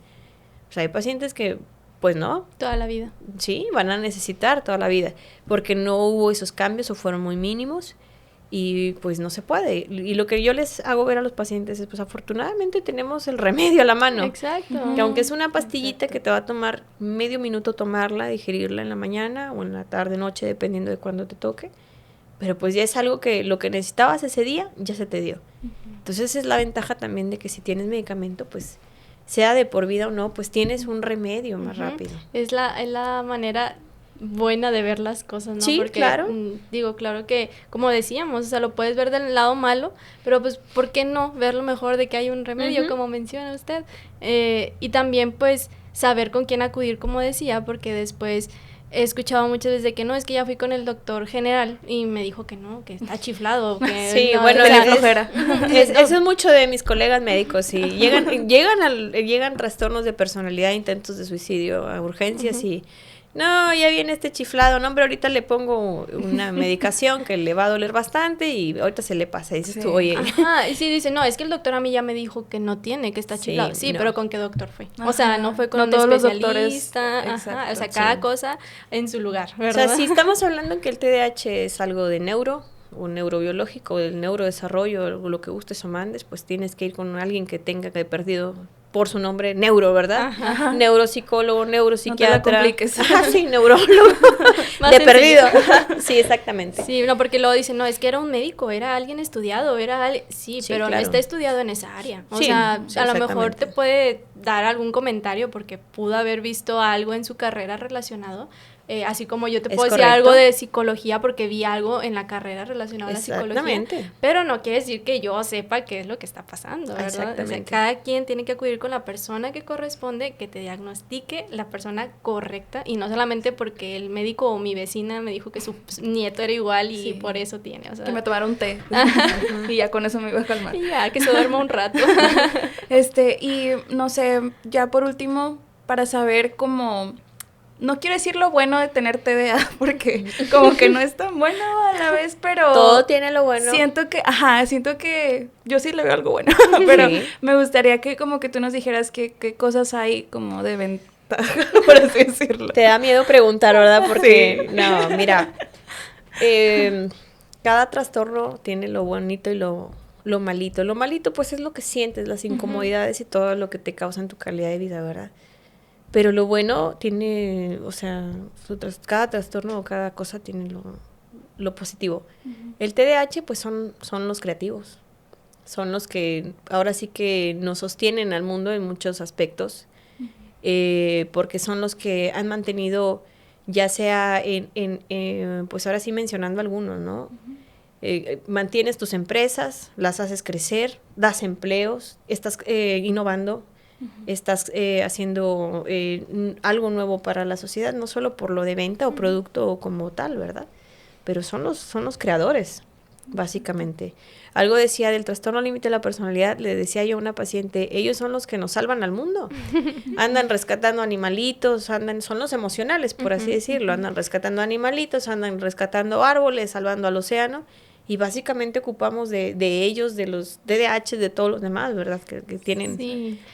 O sea, hay pacientes que pues no. Toda la vida. Sí, van a necesitar toda la vida, porque no hubo esos cambios o fueron muy mínimos. Y pues no se puede. Y lo que yo les hago ver a los pacientes es, pues afortunadamente tenemos el remedio a la mano. Exacto. Que aunque es una pastillita que te va a tomar medio minuto tomarla, digerirla en la mañana o en la tarde, noche, dependiendo de cuándo te toque. Pero pues ya es algo que lo que necesitabas ese día, ya se te dio. Entonces esa es la ventaja también de que si tienes medicamento, pues sea de por vida o no, pues tienes un remedio más rápido. Es la manera buena de ver las cosas, ¿no? Sí, porque, claro. Claro que, como decíamos, o sea, lo puedes ver del lado malo, pero pues, ¿por qué no ver lo mejor de que hay un remedio, como menciona usted? Y también, pues, saber con quién acudir, como decía, porque después he escuchado muchas veces de que no, es que ya fui con el doctor general y me dijo que no, que está chiflado, que sí, no, bueno, flojera. Eso es mucho de mis colegas médicos, y llegan trastornos de personalidad, intentos de suicidio a urgencias y no, ya viene este chiflado, no, hombre, ahorita le pongo una medicación que le va a doler bastante y ahorita se le pasa. Y dices tú, oye. Ajá, y sí dice, no, es que el doctor a mí ya me dijo que no tiene, que está chiflado. Sí, no. Pero ¿con qué doctor fue? O sea, no fue con un especialista. Ajá, o sea, cada cosa en su lugar, ¿verdad? O sea, si estamos hablando que el TDAH es algo de o neurobiológico, del neurodesarrollo, lo que gustes o mandes, pues tienes que ir con alguien que tenga que perdido por su nombre neuro, ¿verdad? Ajá. Neuropsicólogo, neuropsiquiatra. No te la compliques. Sí, neurólogo. De perdido. Sí, exactamente. Sí, no, porque luego dicen, no, es que era un médico, era alguien estudiado, era alguien... Sí, pero claro, no está estudiado en esa área. O sea, a lo mejor te puede dar algún comentario porque pudo haber visto algo en su carrera relacionado. Así como yo te puedo decir algo de psicología porque vi algo en la carrera relacionado a la psicología, pero no quiere decir que yo sepa qué es lo que está pasando, ¿verdad? Exactamente. O sea, cada quien tiene que acudir con la persona que corresponde, que te diagnostique la persona correcta, y no solamente porque el médico o mi vecina me dijo que su nieto era igual y por eso tiene, o sea, que me tomara un té y ya con eso me iba a calmar. Y ya, que se duerma un rato. Y no sé, ya por último, para saber cómo... No quiero decir lo bueno de tener TDA, porque como que no es tan bueno a la vez, pero... Todo tiene lo bueno. Siento que yo sí le veo algo bueno, pero me gustaría que como que tú nos dijeras qué cosas hay como de ventaja, por así decirlo. Te da miedo preguntar, ¿verdad? Porque, no, mira, cada trastorno tiene lo bonito y lo malito. Lo malito, pues, es lo que sientes, las incomodidades y todo lo que te causa en tu calidad de vida, ¿verdad? Pero lo bueno tiene, o sea, cada trastorno o cada cosa tiene lo positivo. El TDAH, pues, son los creativos. Son los que ahora sí que nos sostienen al mundo en muchos aspectos. porque son los que han mantenido, ya sea pues ahora sí mencionando algunos, ¿no? Mantienes tus empresas, las haces crecer, das empleos, estás innovando, estás haciendo algo nuevo para la sociedad, no solo por lo de venta o producto como tal, ¿verdad? Pero son los creadores, básicamente. Algo decía del trastorno límite de la personalidad, le decía yo a una paciente, ellos son los que nos salvan al mundo. Andan rescatando animalitos, son los emocionales, por así decirlo, andan rescatando animalitos, andan rescatando árboles, salvando al océano, y básicamente ocupamos de ellos, de los DDH, de todos los demás, ¿verdad? Que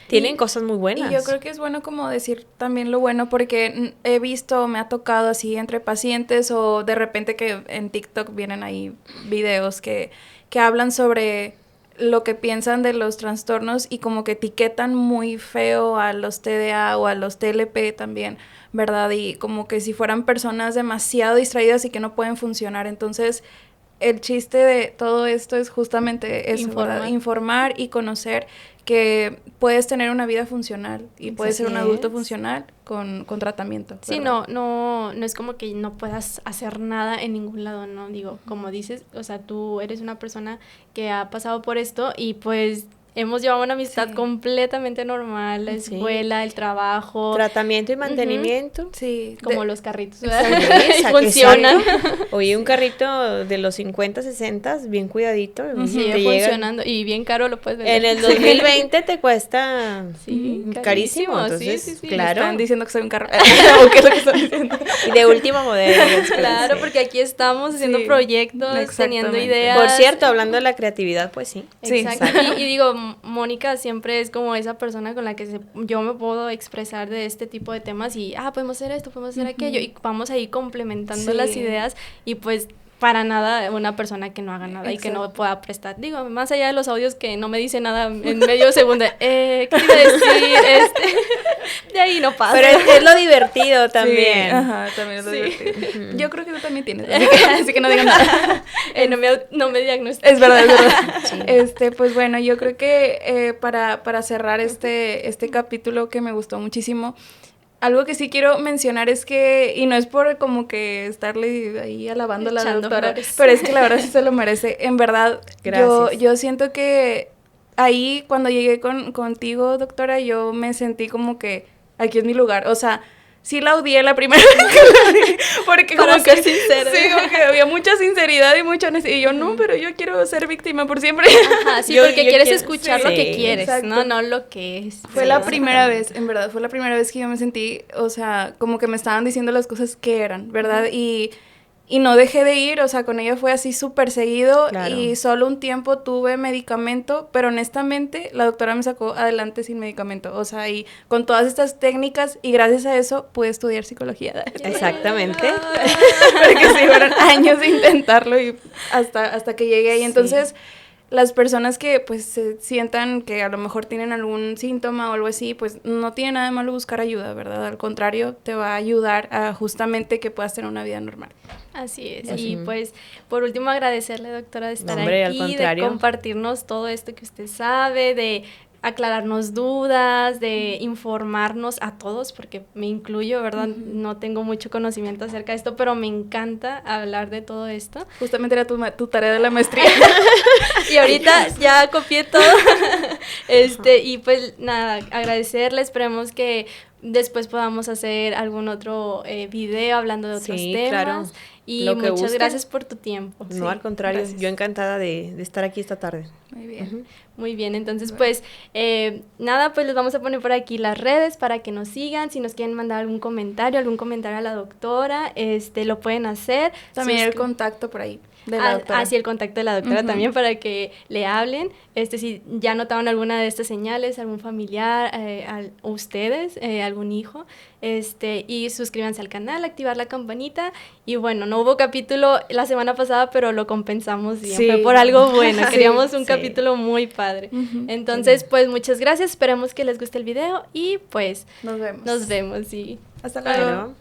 tienen cosas muy buenas. Y yo creo que es bueno como decir también lo bueno, porque he visto, me ha tocado así entre pacientes, o de repente que en TikTok vienen ahí videos que hablan sobre lo que piensan de los trastornos y como que etiquetan muy feo a los TDA o a los TLP también, ¿verdad? Y como que si fueran personas demasiado distraídas y que no pueden funcionar. Entonces, el chiste de todo esto es justamente eso, informar y conocer que puedes tener una vida funcional y puedes ser un adulto funcional con tratamiento. Sí, no es como que no puedas hacer nada en ningún lado, ¿no? Digo, como dices, o sea, tú eres una persona que ha pasado por esto y pues hemos llevado una amistad completamente normal, la escuela, el trabajo. Tratamiento y mantenimiento. Sí. Como los carritos, funcionan. Oye, un carrito de los 50, 60, bien cuidadito. Sigue funcionando y bien caro lo puedes vender. En el 2020 te cuesta carísimo. Entonces, sí. claro. Me están diciendo que soy un carro. ¿O qué es lo que están diciendo? Y de último modelo. Claro, porque aquí estamos haciendo proyectos, teniendo ideas. Por cierto, hablando de la creatividad, pues sí. Exacto. Y digo, Mónica siempre es como esa persona con la que yo me puedo expresar de este tipo de temas y, podemos hacer esto, podemos hacer aquello, y vamos ahí complementando las ideas, y pues para nada una persona que no haga nada y que no pueda prestar. Digo, más allá de los audios que no me dice nada en medio segundo, ¿qué iba a decir? De ahí no pasa. Pero es lo divertido también. Sí, ajá, también es lo divertido. Yo creo que tú también tienes, así que no digan nada. No me diagnostico. Es verdad. Sí. Pues bueno, yo creo que para cerrar este capítulo que me gustó muchísimo, algo que sí quiero mencionar es que, y no es por como que estarle ahí alabando a la doctora, pero es que la verdad sí se lo merece. En verdad, yo siento que ahí cuando llegué contigo, doctora, yo me sentí como que aquí es mi lugar. O sea, sí la odié la primera vez que la vi, porque para ser sincera. Sí, como que había mucha sinceridad y mucha honestidad. Y yo, no, pero yo quiero ser víctima por siempre. Ajá, sí, porque quieres escuchar lo que quieres, no lo que es. Fue la primera vez, en verdad, fue la primera vez que yo me sentí, o sea, como que me estaban diciendo las cosas que eran, ¿verdad? Y no dejé de ir, o sea, con ella fue así súper seguido, y solo un tiempo tuve medicamento, pero honestamente la doctora me sacó adelante sin medicamento, o sea, y con todas estas técnicas, y gracias a eso pude estudiar psicología. Exactamente. Porque sí, fueron años de intentarlo y hasta que llegué ahí. Entonces, las personas que pues se sientan que a lo mejor tienen algún síntoma o algo así, pues no tiene nada de malo buscar ayuda, ¿verdad? Al contrario, te va a ayudar a justamente que puedas tener una vida normal. Así es. Y pues por último agradecerle, doctora, de estar aquí, de compartirnos todo esto que usted sabe, de aclararnos dudas, de informarnos a todos, porque me incluyo, ¿verdad? No tengo mucho conocimiento acerca de esto, pero me encanta hablar de todo esto. Justamente era tu tarea de la maestría. Y ahorita ya copié todo. Y pues nada, agradecerle, esperemos que después podamos hacer algún otro video hablando de otros temas. Claro. Y muchas gracias por tu tiempo. No, al contrario, yo encantada de estar aquí esta tarde. Muy bien. Muy bien, entonces pues nada, pues les vamos a poner por aquí las redes para que nos sigan. Si nos quieren mandar algún comentario a la doctora, lo pueden hacer. También el contacto por ahí de la doctora. Sí, el contacto de la doctora también para que le hablen. Si ya notaron alguna de estas señales, algún familiar, ustedes, algún hijo, y suscríbanse al canal, activar la campanita. Y bueno, no hubo capítulo la semana pasada, pero lo compensamos bien. Fue por algo bueno. Queríamos un capítulo muy padre. Entonces, pues muchas gracias. Esperemos que les guste el video y pues nos vemos. Nos vemos, sí. Hasta luego.